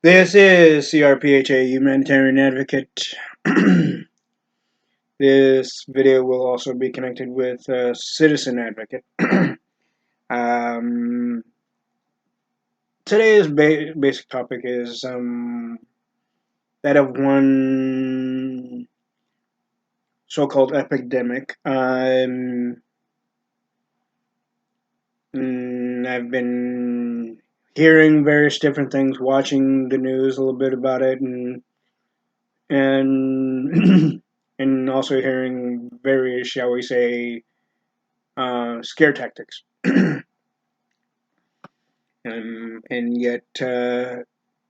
This is C.R.P.H.A, Humanitarian Advocate. This video will also be connected with Citizen Advocate. um, Today's basic topic is that of one so-called epidemic. I've been hearing various different things, watching the news a little bit about it, and and also hearing various, shall we say, scare tactics. And yet,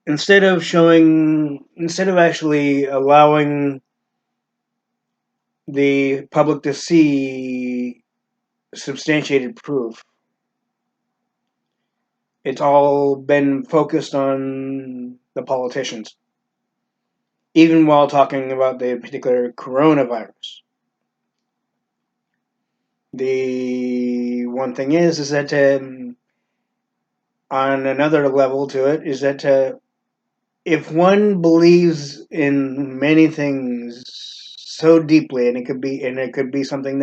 instead of actually allowing the public to see substantiated proof, it's all been focused on the politicians, even while talking about the particular coronavirus. The one thing is that on another level to it is that if one believes in many things so deeply, and it could be something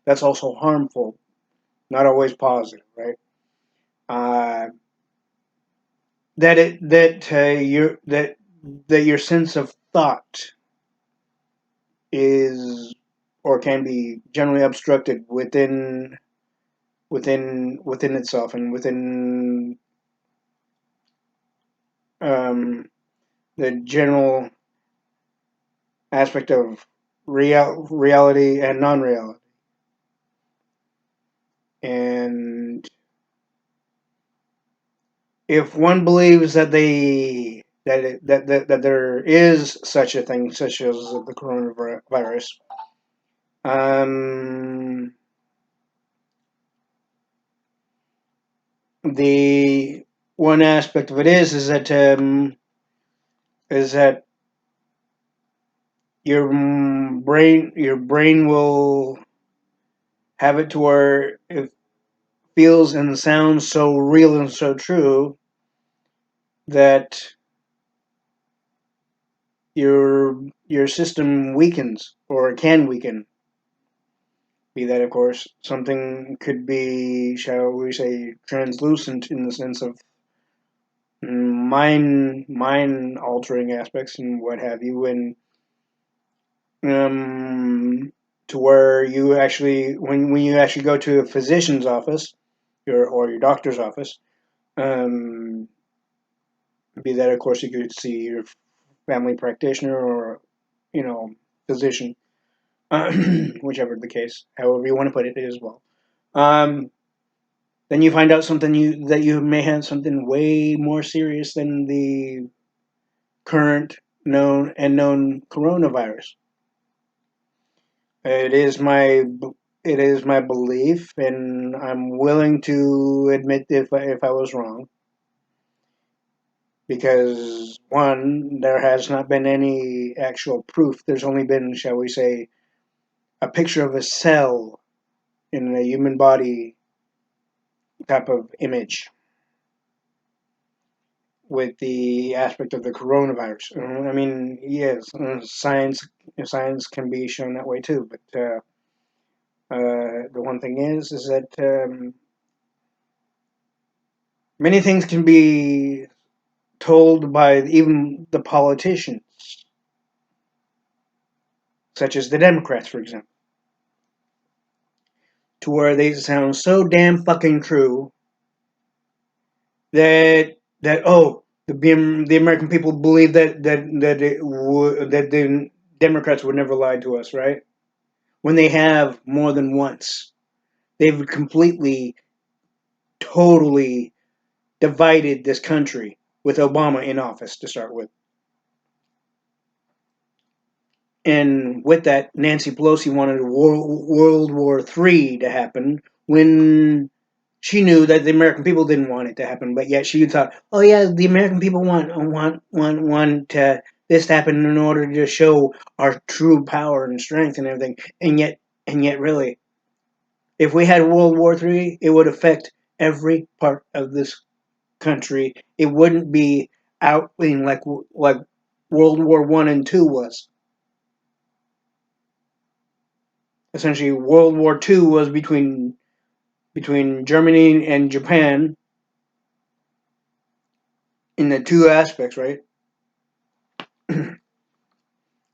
that's also harmful, not always positive, right? That your sense of thought is or can be generally obstructed within itself and within um, the general aspect of reality and non-reality. And if one believes that that there is such a thing, such as the coronavirus, um, the one aspect of it is that your brain will have it to where it feels and sounds so real and so true that your system weakens or can weaken. Be that, of course, something could be, shall we say, translucent in the sense of mind altering aspects and what have you, and to where you actually, when you actually go to a physician's office, your doctor's office, um, be that, of course, you could see your family practitioner or physician, whichever the case, however you want to put it as well. Then you find out that you may have something way more serious than the current known coronavirus. It is my it is my belief, and I'm willing to admit if I was wrong, because one, there has not been any actual proof. There's only been, shall we say, a picture of a cell in a human body type of image with the aspect of the coronavirus. I mean, yes, science can be shown that way too, but the one thing is that many things can be told by even the politicians, such as the Democrats, for example, to where they sound so damn fucking true that the American people believe that the Democrats would never lie to us, right? When they have more than once. They've completely, totally divided this country with Obama in office to start with. And with that, Nancy Pelosi wanted World War III to happen when she knew that the American people didn't want it to happen, but yet she thought, oh yeah, the American people want this to happen in order to show our true power and strength and everything. And yet, really, if we had World War III, it would affect every part of this country. It wouldn't be outling like World War One and Two was. Essentially, World War Two was between Germany and Japan in the two aspects, right?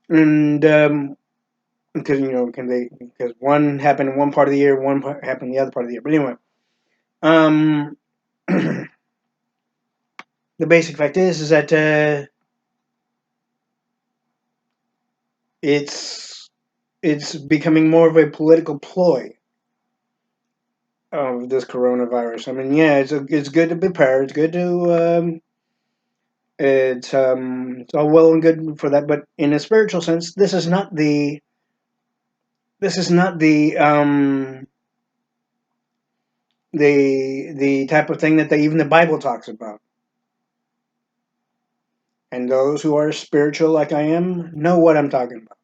And because because one happened in one part of the year, one happened in the other part of the year. But anyway, um, the basic fact is that it's becoming more of a political ploy of this coronavirus. I mean, yeah, it's good to prepare. It's good to it's all well and good for that, but in a spiritual sense, this is not the type of thing that even the Bible talks about. And those who are spiritual like I am know what I'm talking about.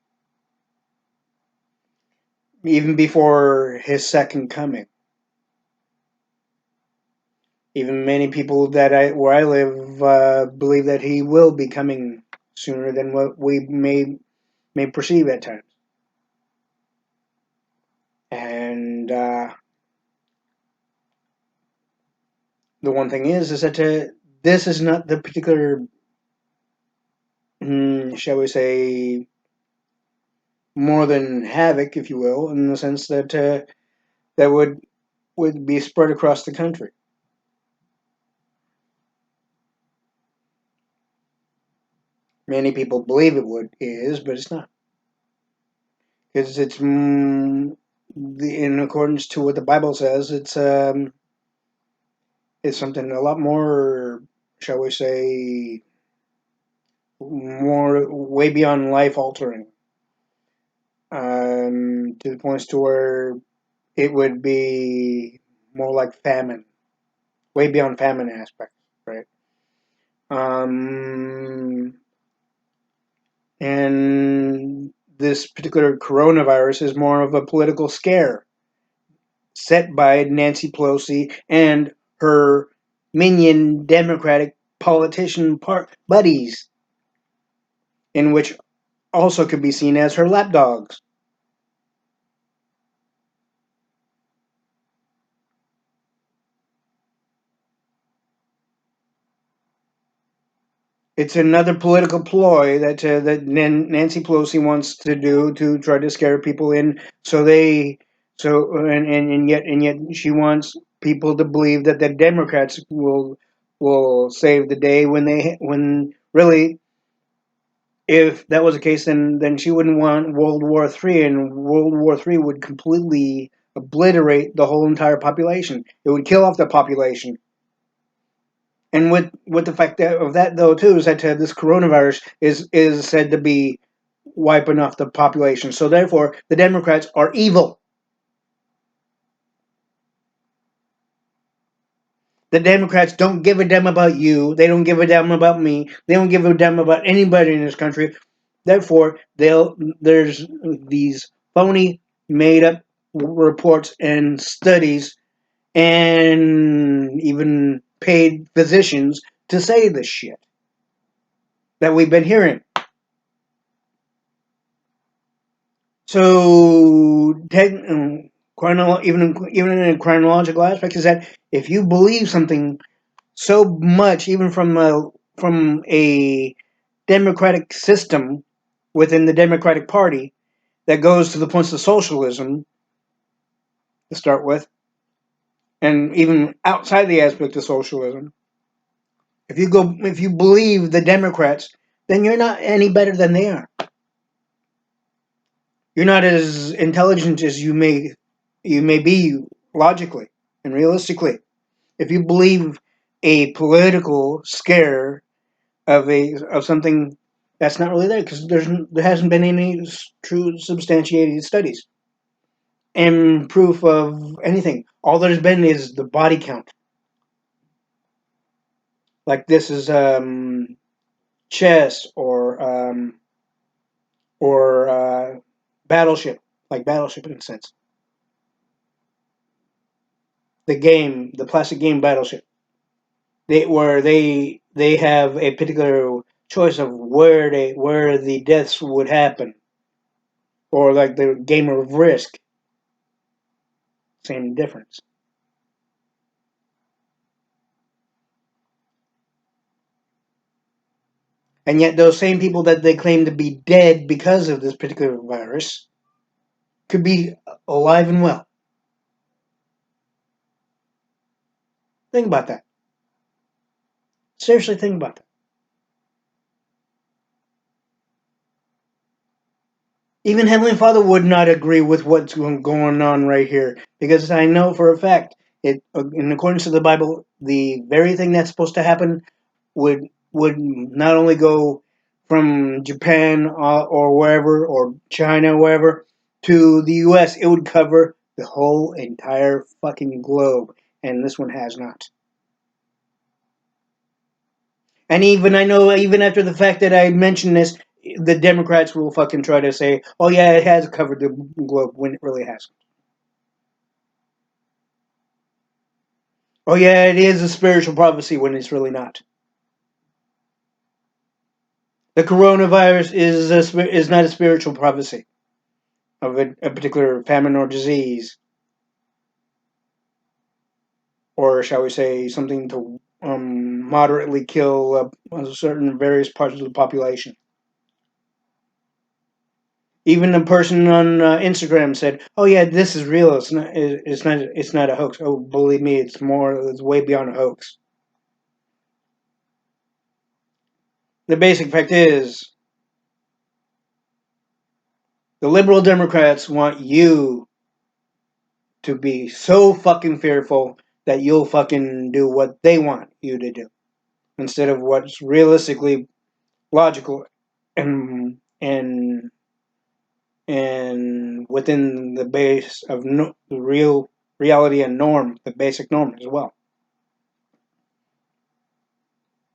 Even before his second coming. Even many people where I live believe that he will be coming sooner than what we may perceive at times. And the one thing is that this is not the particular, shall we say, more than havoc, if you will, in the sense that that would be spread across the country. Many people believe is, but it's not, because in accordance to what the Bible says, it's something a lot more, shall we say, more way beyond life altering, to the points to where it would be more like famine, way beyond famine aspects, right? Um, and this particular coronavirus is more of a political scare set by Nancy Pelosi and her minion Democratic politician buddies, in which also could be seen as her lapdogs. It's another political ploy that Nancy Pelosi wants to do to try to scare people in, so they so and yet she wants people to believe that the Democrats will save the day when really, if that was the case, then she wouldn't want World War III, and World War III would completely obliterate the whole entire population. It would kill off the population. And with the fact of that though too is that this coronavirus is said to be wiping off the population. So therefore, the Democrats are evil. The Democrats don't give a damn about you. They don't give a damn about me. They don't give a damn about anybody in this country. Therefore, there's these phony, made up reports and studies and even paid physicians to say this shit that we've been hearing. So, even in a chronological aspect, is that if you believe something so much, even from a democratic system within the Democratic Party that goes to the points of socialism to start with, and even outside the aspect of socialism, if you believe the Democrats, then you're not any better than they are. You're not as intelligent as you may be logically and realistically. If you believe a political scare of something that's not really there, because there hasn't been any true substantiated studies and proof of anything. All there's been is the body count. Like this is chess or battleship, like battleship in a sense. The plastic game battleship. They they have a particular choice of where the deaths would happen, or like the game of Risk. Same difference. And yet, those same people that they claim to be dead because of this particular virus could be alive and well. Think about that. Seriously, think about that. Even Heavenly Father would not agree with what's going on right here, because I know for a fact, in accordance to the Bible, the very thing that's supposed to happen would not only go from Japan or wherever, or China, wherever, to the U.S. It would cover the whole entire fucking globe, and this one has not. And even I know, even after the fact that I mentioned this, the Democrats will fucking try to say, "Oh yeah, it has covered the globe," when it really hasn't. Oh yeah, it is a spiritual prophecy when it's really not. The coronavirus is not a spiritual prophecy of a particular famine or disease, or shall we say, something to moderately kill certain various parts of the population. Even a person on Instagram said, "Oh yeah, this is real. It's not. It's not. It's not a hoax." Oh, believe me, it's more. It's way beyond a hoax. The basic fact is, the liberal Democrats want you to be so fucking fearful that you'll fucking do what they want you to do instead of what's realistically logical and and within the base of the real reality and norm, the basic norm as well.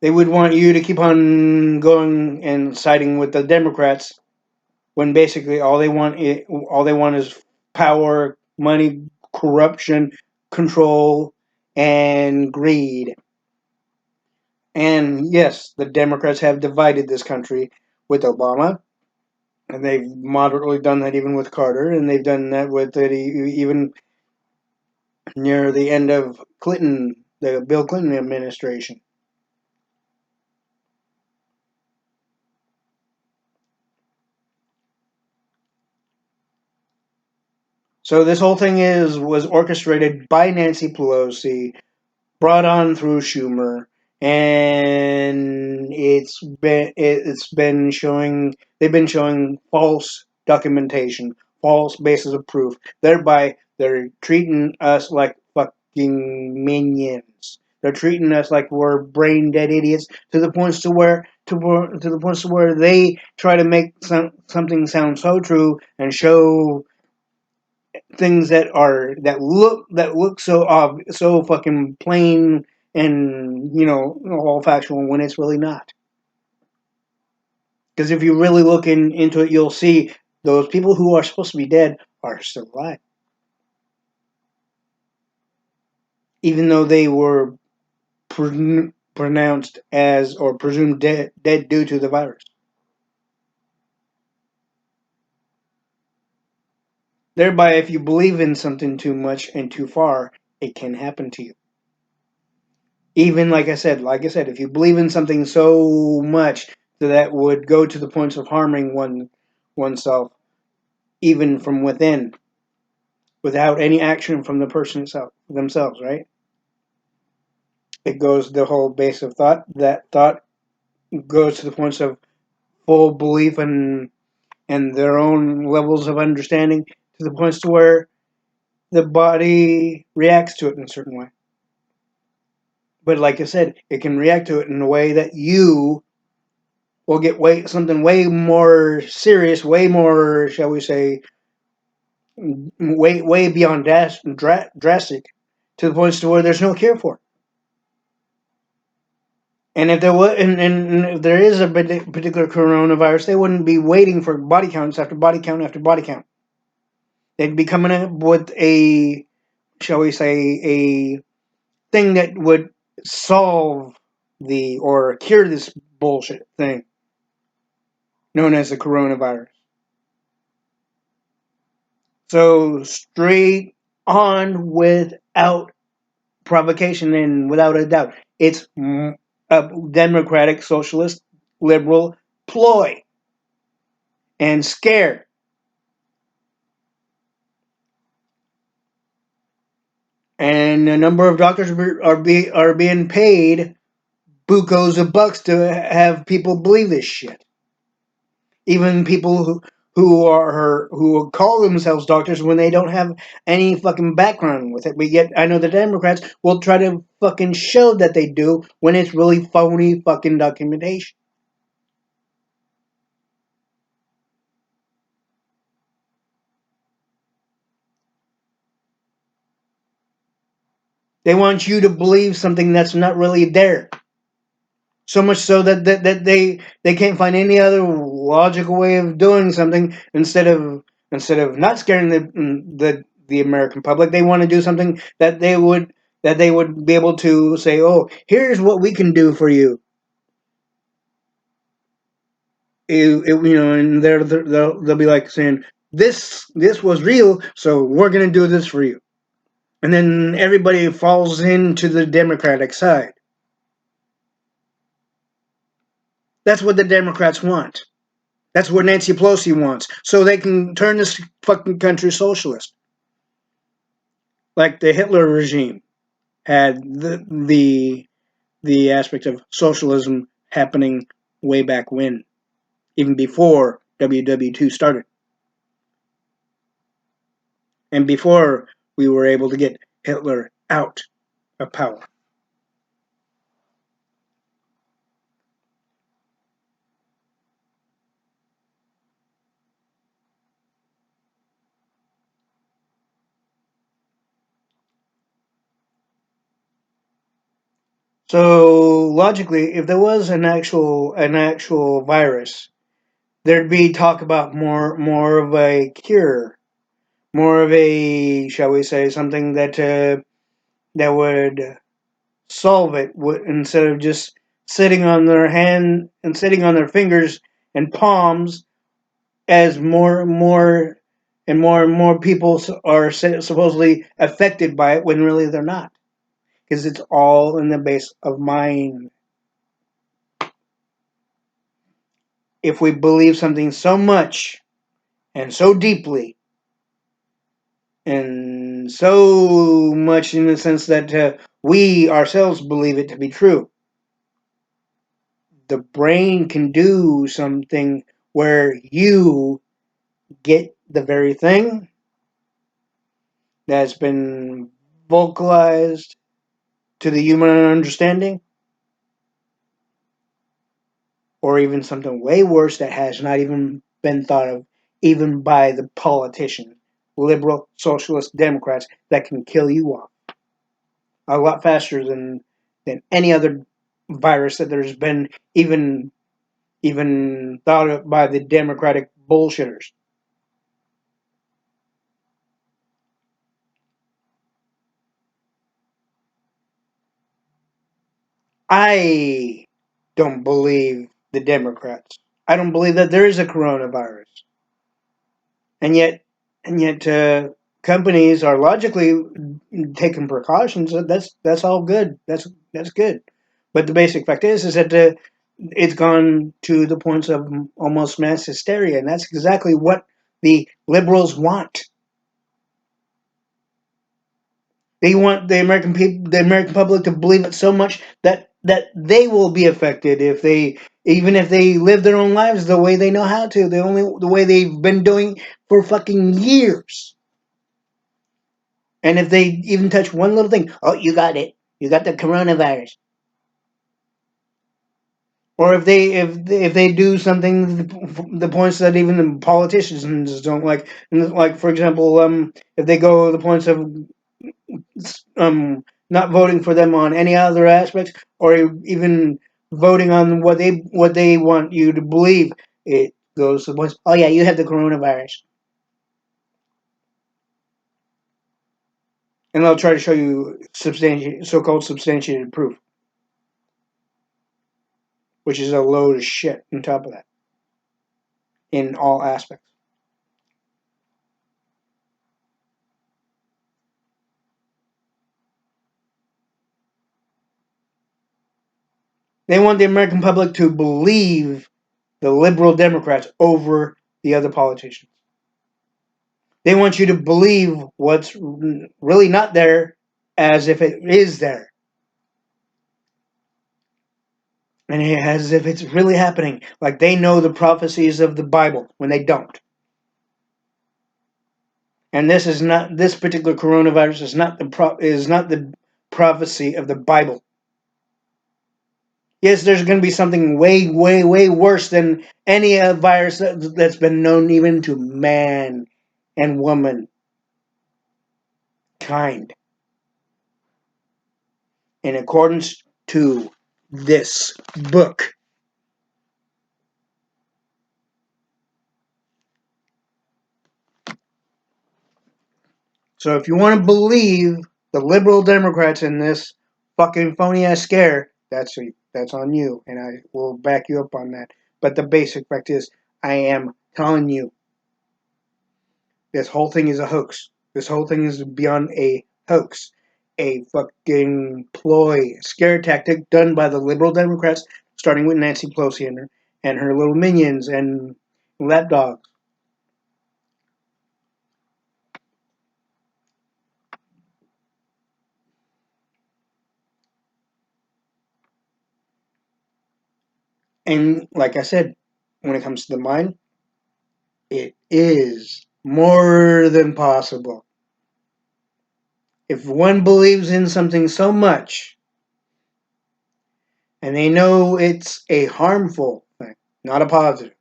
They would want you to keep on going and siding with the Democrats when basically all they want is power, money, corruption, control, and greed. And yes, the Democrats have divided this country with Obama, and they've moderately done that even with Carter, and they've done that with it even near the end of the Bill Clinton administration. So this whole thing was orchestrated by Nancy Pelosi, brought on through Schumer, and it's been showing they've been showing false documentation, false basis of proof. Thereby, they're treating us like fucking minions. They're treating us like we're brain dead idiots to the points to the points to where they try to make something sound so true and show things that look so so fucking plain and all factual when it's really not. Because if you really look into it, you'll see those people who are supposed to be dead are still alive, even though they were pronounced as or presumed dead due to the virus. Thereby, if you believe in something too much and too far, it can happen to you. Even like I said, if you believe in something so much that would go to the points of harming oneself, even from within, without any action from the person itself themselves, right? It goes the whole base of thought. That thought goes to the points of full belief and their own levels of understanding to the points to where the body reacts to it in a certain way. But like I said, it can react to it in a way that you will get something way more serious, way more, shall we say, way beyond drastic, to the point to where there's no cure for it. And if there was, and if there is a particular coronavirus, they wouldn't be waiting for body counts after body count after body count. They'd be coming up with shall we say, a thing that would solve the or cure this bullshit thing known as the coronavirus. So straight on without provocation and without a doubt, it's a democratic, socialist, liberal ploy and scare. And a number of doctors are being paid bucos of bucks to have people believe this shit. Even people who call themselves doctors when they don't have any fucking background with it. But yet I know the Democrats will try to fucking show that they do when it's really phony fucking documentation. They want you to believe something that's not really there. So much so that they can't find any other logical way of doing something instead of not scaring the American public. They want to do something that they would be able to say, oh, here's what we can do for you. And they'll be like saying this was real, so we're gonna do this for you, and then everybody falls into the Democratic side. That's what the Democrats want. That's what Nancy Pelosi wants, so they can turn this fucking country socialist, like the Hitler regime had the aspect of socialism happening way back when, even before WW2 started, and before we were able to get Hitler out of power. So logically, if there was an actual virus, there'd be talk about more of a cure, more of a, shall we say, something that would solve it instead of just sitting on their hand and sitting on their fingers and palms as more and more people are supposedly affected by it when really they're not, because it's all in the base of mind. If we believe something so much and so deeply and so much in the sense that we ourselves believe it to be true, the brain can do something where you get the very thing that's been vocalized to the human understanding, or even something way worse that has not even been thought of, even by the politicians, liberal, socialist, Democrats, that can kill you off a lot faster than any other virus that there's been even thought of by the Democratic bullshitters. I don't believe the Democrats. I don't believe that there is a coronavirus, and yet companies are logically taking precautions. That's all good. That's good. But the basic fact is that it's gone to the points of almost mass hysteria, and that's exactly what the liberals want. They want the American people, the American public, to believe it so much that they will be affected if they, even if they live their own lives the way they know how to, the way they've been doing for fucking years. And if they even touch one little thing, oh, you got it, you got the coronavirus. Or if they do something, the points that even the politicians don't like, like for example, if they go the points of not voting for them on any other aspects, or even voting on what they want you to believe, it goes to the point. Oh yeah, you have the coronavirus, and they'll try to show you so-called substantiated proof. which is a load of shit on top of that in all aspects. They want the American public to believe the liberal Democrats over the other politicians. They want you to believe what's really not there as if it is there. And as if it's really happening. Like they know the prophecies of the Bible when they don't. And this particular coronavirus is not the prophecy of the Bible. Yes, there's going to be something way, way, way worse than any virus that's been known even to man and woman kind, in accordance to this book. So if you want to believe the liberal Democrats in this fucking phony ass scare, that's on you, and I will back you up on that. But the basic fact is, I am telling you, this whole thing is a hoax. This whole thing is beyond a hoax, a fucking ploy, scare tactic done by the liberal Democrats, starting with Nancy Pelosi and her little minions and lapdogs. And like I said, when it comes to the mind, it is more than possible. If one believes in something so much, and they know it's a harmful thing, not a positive,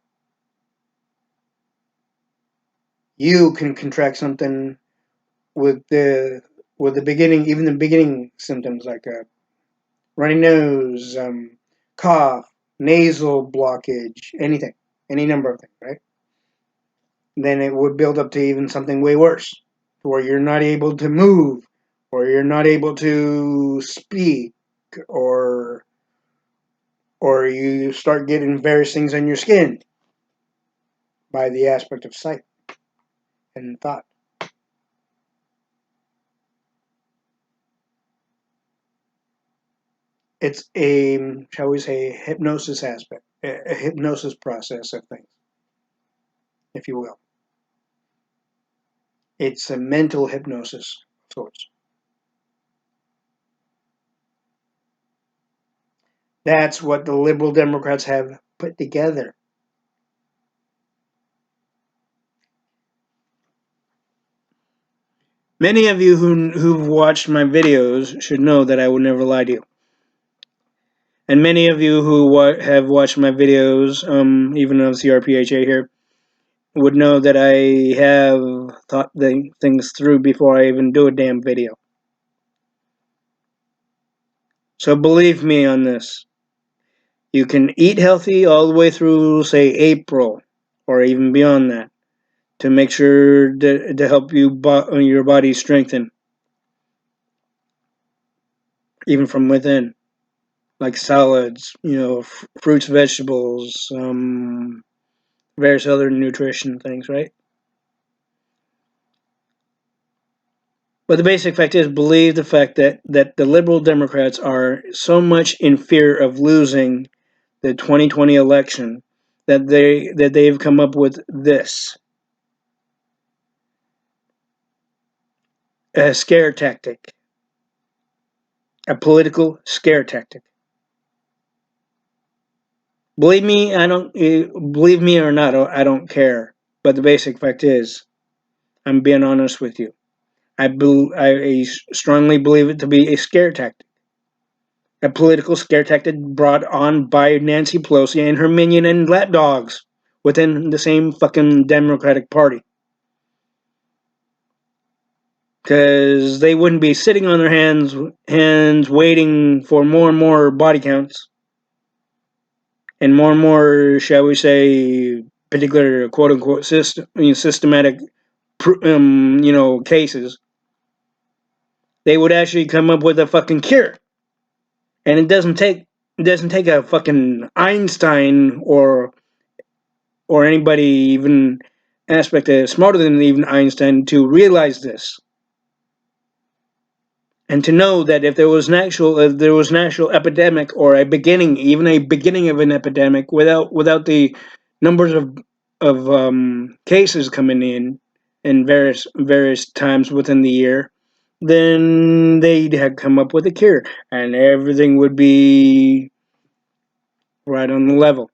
you can contract something with the beginning, even the beginning symptoms like a runny nose, cough, nasal blockage, anything, any number of things, right? Then it would build up to even something way worse, where you're not able to move, or you're not able to speak, or you start getting various things on your skin by the aspect of sight and thought. It's a, shall we say, hypnosis aspect, a hypnosis process of things, if you will. It's a mental hypnosis of sorts. That's what the liberal Democrats have put together. Many of you who've watched my videos should know that I would never lie to you. And many of you who have watched my videos, even of C.R.P.H.A here, would know that I have thought things through before I even do a damn video. So believe me on this. You can eat healthy all the way through, say, April, or even beyond that, to make sure to help your body strengthen, even from within, like salads, fruits, vegetables, various other nutrition things, right? But the basic fact is, believe the fact that the liberal Democrats are so much in fear of losing the 2020 election that they've come up with this, a scare tactic, a political scare tactic. Believe me, I don't believe me or not. I don't care. But the basic fact is, I'm being honest with you. I strongly believe it to be a scare tactic, a political scare tactic brought on by Nancy Pelosi and her minion and lapdogs within the same fucking Democratic Party. Because they wouldn't be sitting on their hands waiting for more and more body counts and more, shall we say, particular quote unquote systematic, cases. They would actually come up with a fucking cure, and it doesn't take it doesn't take a fucking Einstein or anybody even aspect smarter than even Einstein to realize this. And to know that if there was an actual epidemic or a beginning, even a beginning of an epidemic, without the numbers of cases coming in various times within the year, then they'd have come up with a cure, and everything would be right on the level.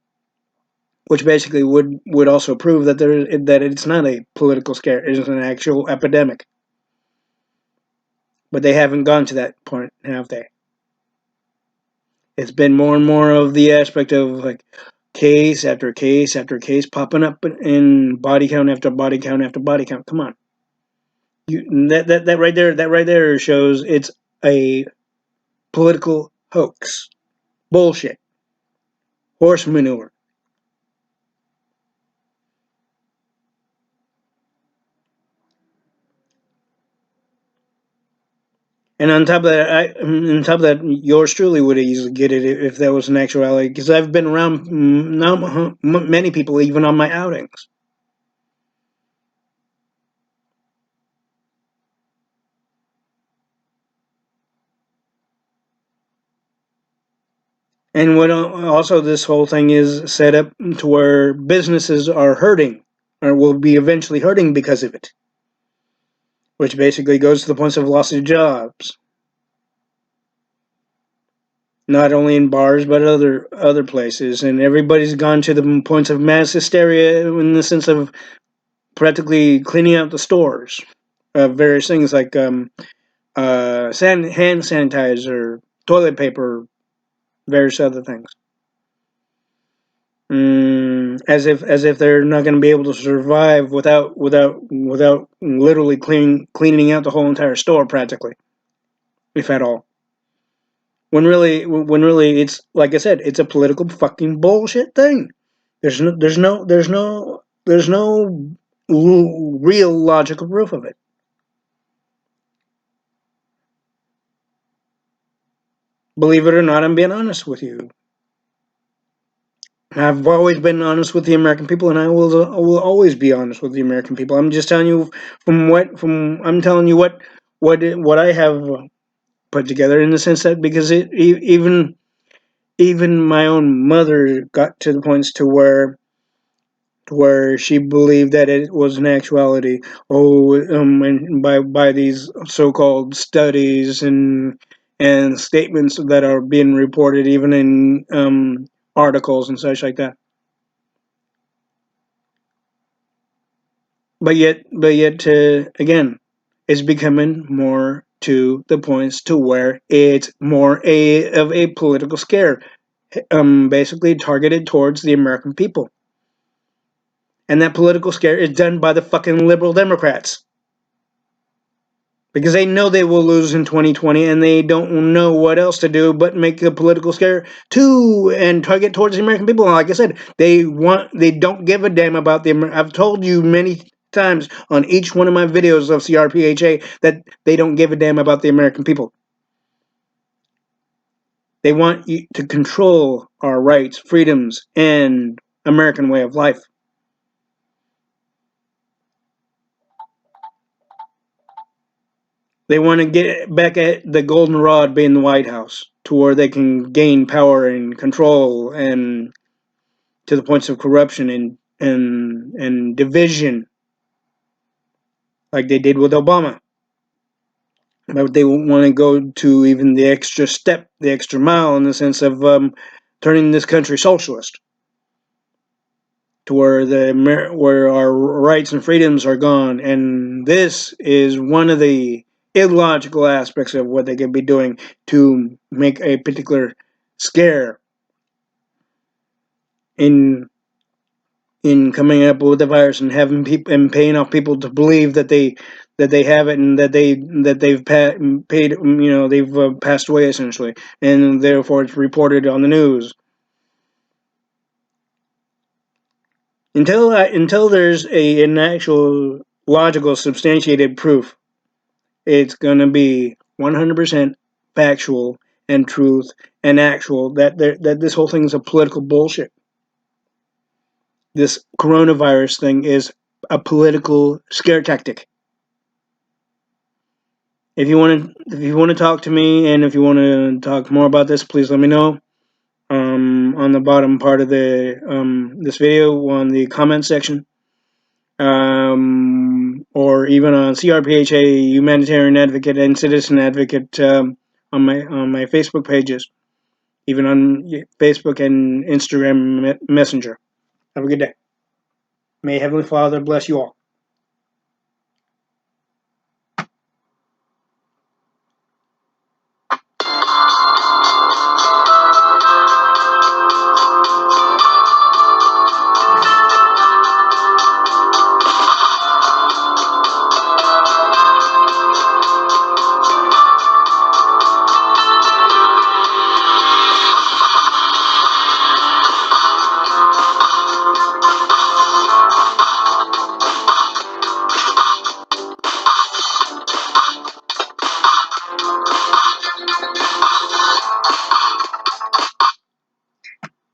Which basically would also prove that it's not a political scare; it is an actual epidemic. But they haven't gone to that point, have they? It's been more and more of the aspect of like case after case after case popping up in body count after body count after body count. Come on, that right there shows it's a political hoax, bullshit, horse manure. And on top of that, yours truly would easily get it if that was an actuality. Because I've been around many people, even on my outings. And what also this whole thing is set up to where businesses are hurting, or will be eventually hurting because of it, which basically goes to the points of loss of jobs, not only in bars but other places. And everybody's gone to the points of mass hysteria in the sense of practically cleaning out the stores, various things like hand sanitizer, toilet paper, various other things. As if they're not going to be able to survive without literally cleaning out the whole entire store practically, if at all. When really it's like I said, it's a political fucking bullshit thing. There's no real logical proof of it. Believe it or not, I'm being honest with you. I've always been honest with the American people, and I will always be honest with the American people. I'm just telling you from I'm telling you what I have put together in the sense that because even my own mother got to the points to where she believed that it was an actuality. Oh, and by these so-called studies and statements that are being reported, even in articles and such like that. But yet, again, it's becoming more to the points to where it's more of a political scare, basically targeted towards the American people, and that political scare is done by the fucking liberal Democrats because they know they will lose in 2020 and they don't know what else to do but make a political scare too and target towards the American people. And like I said, they don't give a damn about I've told you many times on each one of my videos of C.R.P.H.A. that they don't give a damn about the American people. They want you to control our rights, freedoms, and American way of life. They want to get back at the goldenrod being the White House to where they can gain power and control and to the points of corruption and division like they did with Obama. But they want to go to even the extra step, the extra mile in the sense of turning this country socialist to where where our rights and freedoms are gone. And this is one of the illogical aspects of what they could be doing to make a particular scare in coming up with the virus and having people and paying off people to believe that they have it and that they've paid, they've passed away essentially, and therefore it's reported on the news until there's an actual logical substantiated proof. It's gonna be 100% factual and truth and actual, that this whole thing is a political bullshit. This coronavirus thing is a political scare tactic. If you want to talk to me, and if you want to talk more about this, please let me know. On the bottom part of the this video, on the comment section, or even on C.R.P.H.A, Humanitarian Advocate and Citizen Advocate, on my Facebook pages, even on Facebook and Instagram Messenger. Have a good day. May Heavenly Father bless you all.